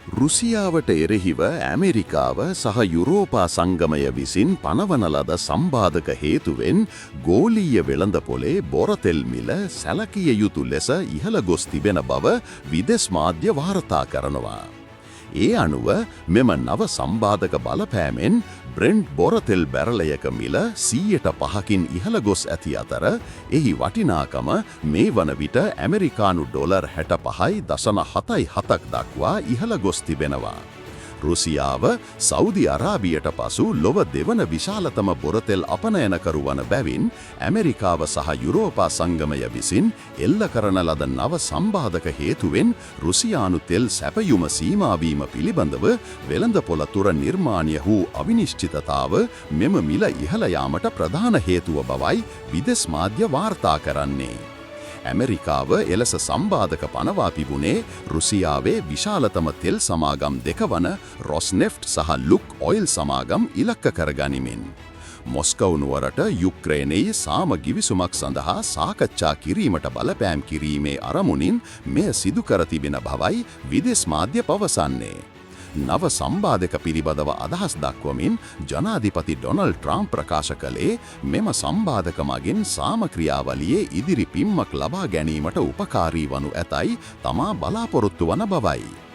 රුසියාවට එරෙහිව ඇමරිකාව සහ යුරෝපා සංගමය විසින් පනවන ලද සම්බාධක හේතුවෙන් ගෝලීය වෙළඳපොලේ බොරතෙල් මිල සැලකිය යුතු ලෙස ඉහළ ගොස් තිබෙන බව විදෙස් මාධ්‍ය වාර්තා කරනවා. ඒ අනුව මෙම නව සම්බාධක බලපෑමෙන් බ්‍රෙන්ඩ් බොරතෙල් බැරලයක මිල 105කින් ඉහළ ගොස් ඇති අතර එහි වටිනාකම මේ වන විට ඇමරිකානු ඩොලර් 65.77ක් දක්වා ඉහළ ගොස් තිබෙනවා. රුසියාව සෞදි අරාබියට පසු ලොව දෙවන විශාලතම බොරතෙල් අපනයනකරු වන බැවින් ඇමරිකාව සහ යුරෝපා සංගමය විසින් එල්ල කරන ලද නව සම්බාධක හේතුවෙන් රුසියානු තෙල් සැපයුම සීමාවීම පිළිබඳව වෙළඳපොළ තුර නිර්මාණය වූ අවිනිශ්චිතතාව මෙම මිල ඉහළ යාමට ප්‍රධාන හේතුව බවයි විදෙස් මාධ්‍ය වාර්තා කරන්නේ. ඇමරිකාව එලෙස සම්බාධක පනවා පිබුණේ රුසියාවේ විශාලතම තෙල් සමාගම් දෙක වන රොස්නෙෆ්ට් සහ ලුක් ඔයිල් සමාගම් ඉලක්ක කරගනිමින්. මොස්කව් නුවරට යුක්‍රේනයේ සාම ගිවිසුමක් සඳහා සාකච්ඡා කිරීමට බලපෑම් කිරීමේ අරමුණින් මෙය සිදු කර තිබෙන බවයි විදෙස් මාධ්‍ය පවසන්නේ. නව සම්බාධක පිළිබඳව අදහස් දක්වමින් ජනාධිපති ඩොනල්ඩ් ට්‍රම්ප් ප්‍රකාශ කළේ මෙම සම්බාධක මගින් සාම ක්‍රියාවලියේ ඉදිරි පිම්මක් ලබා ගැනීමට උපකාරී වනු ඇතයි තමා බලාපොරොත්තු වන බවයි.